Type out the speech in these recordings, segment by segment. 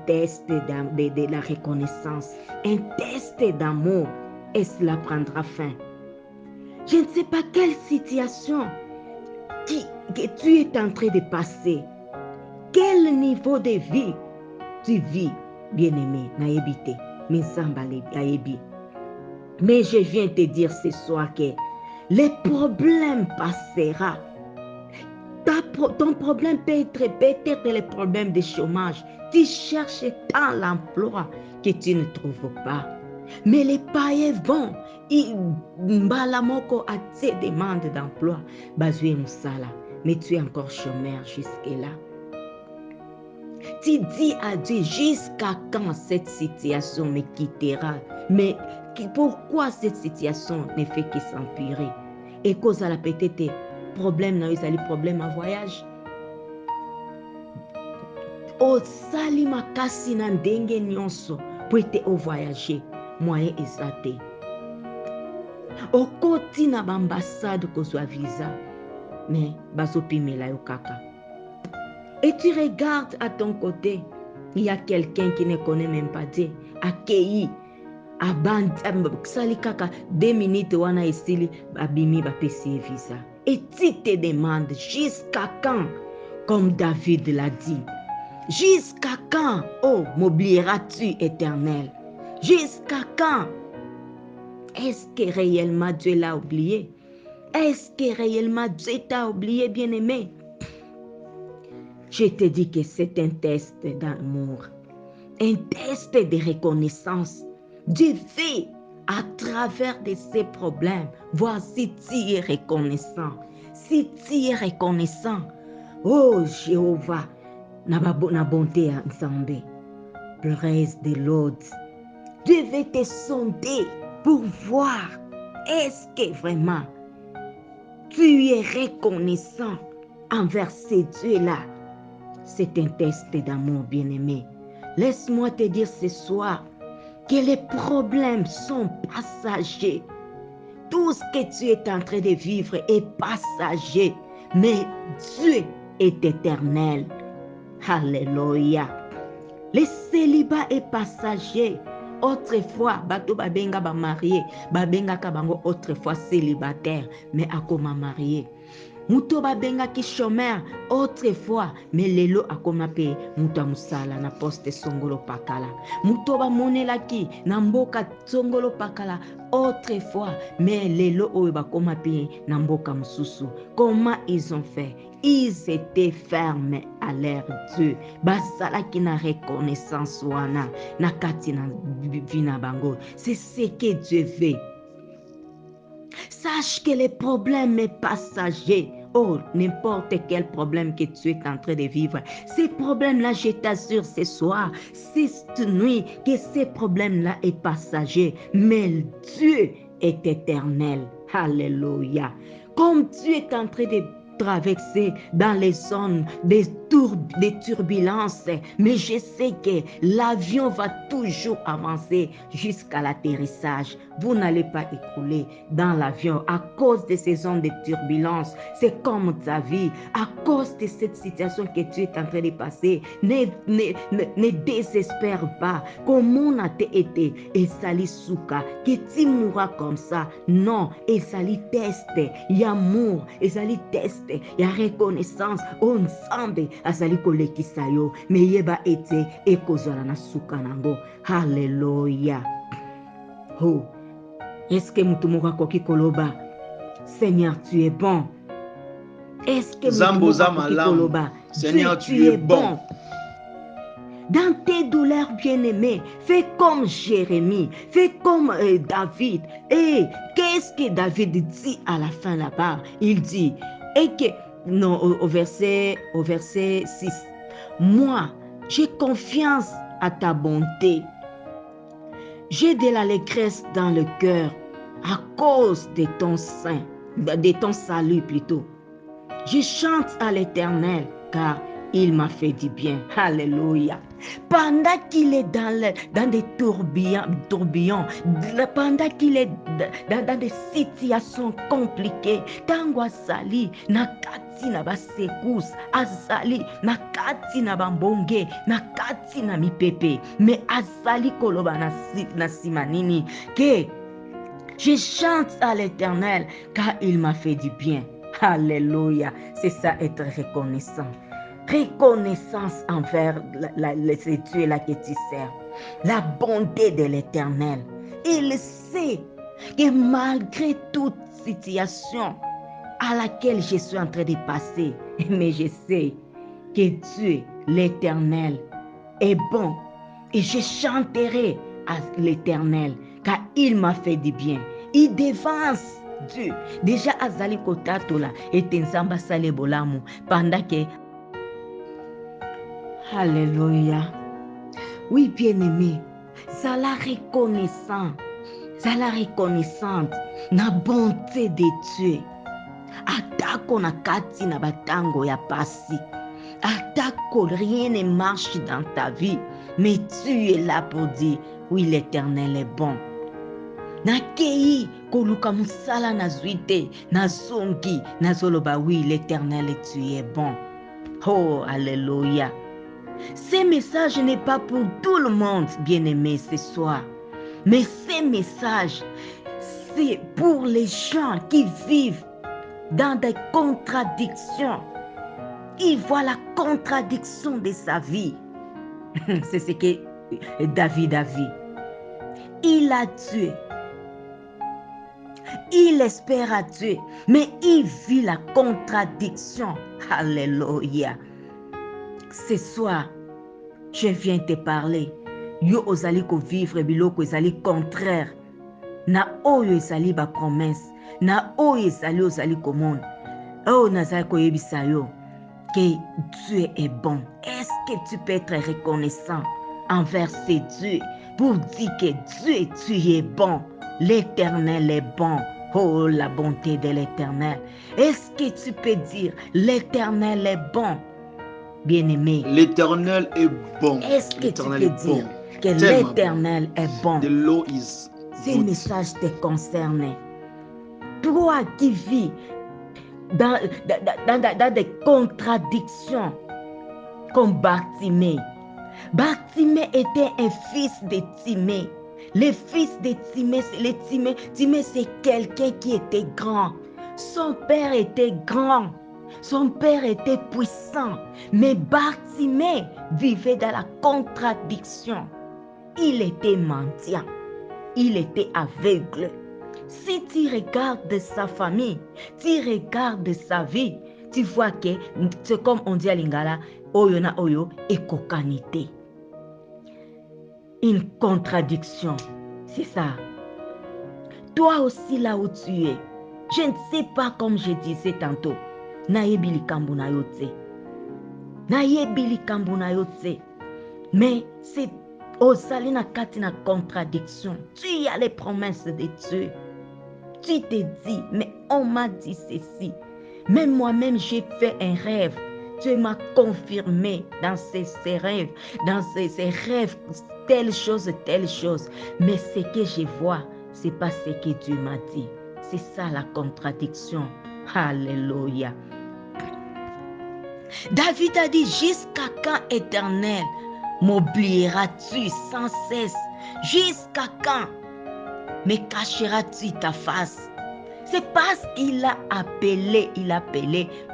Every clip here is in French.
test de la reconnaissance, un test d'amour, et cela prendra fin. Je ne sais pas quelle situation que tu es en train de passer, quel niveau de vie tu vis, bien-aimé, naïbité, mais mais je viens te dire ce soir que les problèmes passeront. Ton problème peut être le problème de chômage. Tu cherches tant l'emploi que tu ne trouves pas. Mais les païens vont. Balamoko a tes demandes d'emploi. Bazoué Moussala. Mais tu es encore chômeur jusque-là. Tu dis à Dieu, jusqu'à quand cette situation me quittera? Mais pourquoi cette situation ne fait que s'empirer? Et cause à la peut-être problème, il problème à voyage. O sali makasi na ndenge nyonso pour te o voyager, moyen ezate. O koti na ambassade kozwa visa, mais bazopimela yo kaka. Et tu regardes à ton côté, il y a quelqu'un qui ne connaît même pas Dieu, accueilli, sali kaka 2 minutes wana esili abimi bapesi visa. Et tu te demandes jusqu'à quand, comme David l'a dit, jusqu'à quand, oh, m'oublieras-tu, Éternel? Jusqu'à quand? Est-ce que réellement Dieu l'a oublié? Est-ce que réellement Dieu t'a oublié, bien-aimé? Je te dis que c'est un test d'amour, un test de reconnaissance. Dieu veut, à travers de ces problèmes, voir si tu es reconnaissant. Si tu es reconnaissant, oh Jéhovah, na bonté ensemble. Praise the Lord. Dieu veut te sonder pour voir est-ce que vraiment tu es reconnaissant envers ces dieux-là. C'est un test d'amour, bien-aimé. Laisse-moi te dire ce soir que les problèmes sont passagers. Tout ce que tu es en train de vivre est passager, mais Dieu est éternel. Alléluia. Le célibat est passager. Autrefois, bato babenga ba marié, babenga kabango autrefois célibataire, mais akoma marié. Muto babenga ki chômeur autrefois, mais lelo akoma pe muto musala na poste songolo pakala. Muto ba monela ki na mboka songolo pakala autrefois, mais lelo oyo bakoma pe na mboka mususu. Comment ils ont fait? Ils étaient fermes à leur Dieu. Basala ki na reconnaissance wana na kati na vina bango. C'est ce que Dieu veut. Sache que les problèmes sont passagers. Oh, n'importe quel problème que tu es en train de vivre, ces problèmes-là, je t'assure ce soir, cette nuit, que ces problèmes-là sont passagers. Mais Dieu est éternel. Alléluia. Comme Dieu est en train de traverser dans les zones des turbulences, mais je sais que l'avion va toujours avancer jusqu'à l'atterrissage. Vous n'allez pas écouler dans l'avion à cause de ces zones de turbulence. C'est comme ta vie, à cause de cette situation que tu es en train de passer. Ne désespère pas. Comment a été et sali souka que tu mourras comme ça. Non, et sali test, il y a amour, et sali test. Il y a reconnaissance ensemble azali kolekisa yo me yeba ete ekozala na suka nango. Alléluia. Oh, est-ce que mutu moko akoki koloba Seigneur tu es bon? Est-ce que mutu moko akoki koloba Seigneur tu es bon? Dans tes douleurs bien-aimées, fais comme Jérémie, fais comme David. Et qu'est-ce que David dit à la fin là-bas? Il dit, et que, non, au verset 6, moi, j'ai confiance à ta bonté. J'ai de l'allégresse dans le cœur à cause de ton salut plutôt. Je chante à l'Éternel car il m'a fait du bien. Alléluia. pendant qu'il est dans des tourbillons, pendant qu'il est dans des situations compliquées, tango azali na kati na ba secousse, azali na kati na bambonge, na kati na mipepe, mais azali koloba na simanini que je chante à l'Éternel car il m'a fait du bien. Alléluia, c'est ça être reconnaissant. Reconnaissance envers ce Dieu-là que tu sers. La bonté de l'Éternel. Il sait que malgré toute situation à laquelle je suis en train de passer, mais je sais que Dieu, l'Éternel, est bon. Et je chanterai à l'Éternel car il m'a fait du bien. Il devance Dieu. Déjà, azali kotatola et tenzamba sale bolamu pendant que Alléluia. Oui, bien-aimé, ça la reconnaissante na bonté de Dieu. Atako na kati na batango ya pasi. Atako rien ne marche dans ta vie, mais tu es là pour dire, oui, l'Éternel est bon. Nakei koluka musala na zuite, na zongi, na zoloba, oui, l'Éternel, tu es bon. Oh, alléluia. Ces messages n'est pas pour tout le monde, bien-aimé, ce soir. Mais ces messages, c'est pour les gens qui vivent dans des contradictions. Ils voient la contradiction de sa vie. C'est ce que David a vu. Il a Dieu. Il espère à Dieu, mais il vit la contradiction. Alléluia. Ce soir, je viens te parler. Yo ozali ko vivre biloko ezali contraire. Na oyo ezali ba promesse. Na oyo ezali ozali komona. Oh nazali ko yebisa yo que Dieu est bon. Est-ce que tu peux être reconnaissant envers ce Dieu pour dire que Dieu, tu es bon. L'Éternel est bon. Oh, la bonté de l'Éternel. Est-ce que tu peux dire l'Éternel est bon? Bien-aimé. L'Éternel est bon. Est-ce que tu peux dire que l'Éternel est bon? Ces messages te concernent. Toi qui vis dans des contradictions comme Bartimée. Bartimée était un fils de Timée. Le fils de Timée, Timée c'est quelqu'un qui était grand. Son père était grand. Son père était puissant. Mais Bartimée vivait dans la contradiction. Il était mendiant. Il était aveugle. Si tu regardes sa famille, tu regardes sa vie, tu vois que c'est comme on dit à Lingala, oyo na oyo ekokanité. Une contradiction, c'est ça. Toi aussi là où tu es, je ne sais pas comme je disais tantôt, nayebi likambo na yo te. Nayebi likambo na yo te. Mais c'est ozali na kati na contradiction. Tu as les promesses de Dieu. Tu te dis, mais on m'a dit ceci. Même moi-même, j'ai fait un rêve. Dieu m'a confirmé dans ces rêves, dans ces rêves, telle chose. Mais ce que je vois, ce n'est pas ce que Dieu m'a dit. C'est ça la contradiction. Alléluia. David a dit, jusqu'à quand, Éternel, m'oublieras-tu sans cesse? Jusqu'à quand me cacheras-tu ta face? C'est parce qu'il a appelé,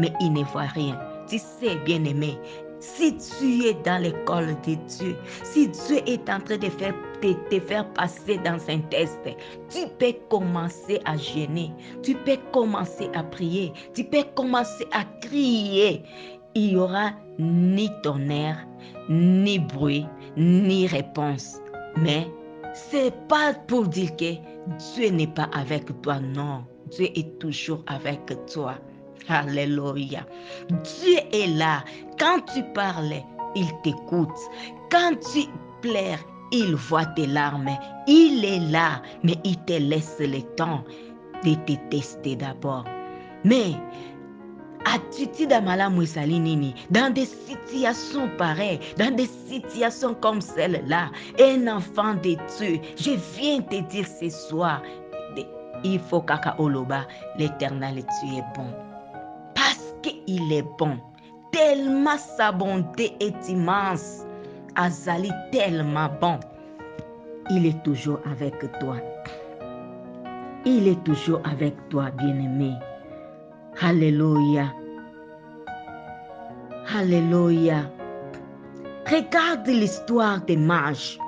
mais il ne voit rien. Tu sais, bien-aimé, si tu es dans l'école de Dieu, si Dieu est en train de te faire passer dans un test, tu peux commencer à jeûner, tu peux commencer à prier, tu peux commencer à crier. Il n'y aura ni tonnerre, ni bruit, ni réponse. Mais c'est pas pour dire que Dieu n'est pas avec toi, non. Dieu est toujours avec toi. Alléluia. Dieu est là. Quand tu parles, il t'écoute. Quand tu pleures, il voit tes larmes. Il est là, mais il te laisse le temps de te tester d'abord. Mais attitude à malamu ezali nini? Dans des situations pareilles, dans des situations comme celle-là, un enfant de Dieu, je viens te dire ce soir, il faut kaka oloba, l'Éternel, tu es bon. Parce qu'il est bon. Tellement sa bonté est immense. Azali tellement bon. Il est toujours avec toi. Il est toujours avec toi, bien-aimé. Alléluia. Alléluia. Regarde l'histoire des mages.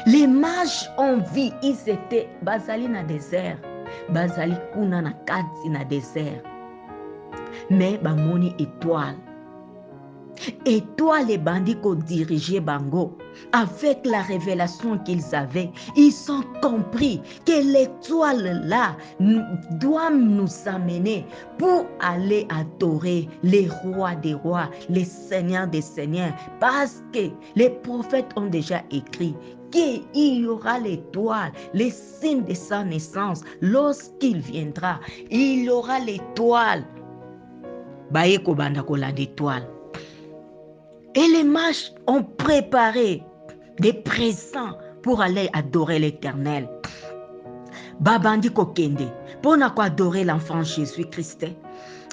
Les mages ont vu, ils étaient bazali na désert. Bazali kuna na kati na désert. Mais bamoni étoile. Étoile et bandits qui dirigeaient Bango. Avec la révélation qu'ils avaient, ils ont compris que l'étoile là doit nous amener pour aller adorer les rois des rois, les seigneurs des seigneurs. Parce que les prophètes ont déjà écrit qu'il y aura l'étoile, les signes de sa naissance. Lorsqu'il viendra, il y aura l'étoile. Bayeko banda kola d'étoile. Et les mages ont préparé des présents pour aller adorer l'Éternel. Babandi kokende, pour adorer l'enfant Jésus-Christ.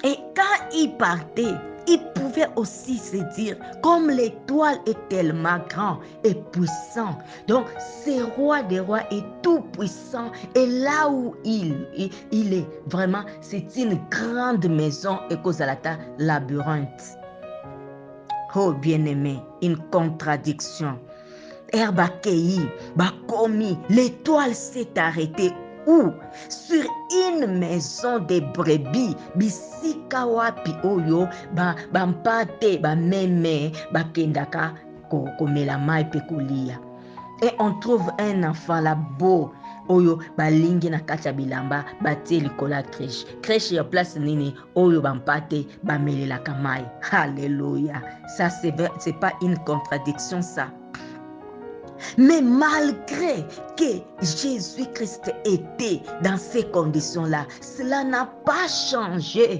Et quand ils partaient, ils pouvaient aussi se dire, comme l'étoile est tellement grand et puissant, donc ce roi des rois est tout puissant, et là où il est, vraiment, c'est une grande maison et Kozalata labyrinthe. Oh bien-aimé, une contradiction. Herbakei, Bakomi, l'étoile s'est arrêtée où? Sur une maison de brebis. Bisika wapi oyo, bampate, bameme, bakendaka, komela mai pe kolia. Et on trouve un enfant là beau. Oyo balingi na kati ya bilamba batie likola crèche. Crèche ya place nini oyo bampate bamelelaka mai. Alléluia. Ça c'est pas une contradiction ça. Mais malgré que Jésus-Christ était dans ces conditions-là, cela n'a pas changé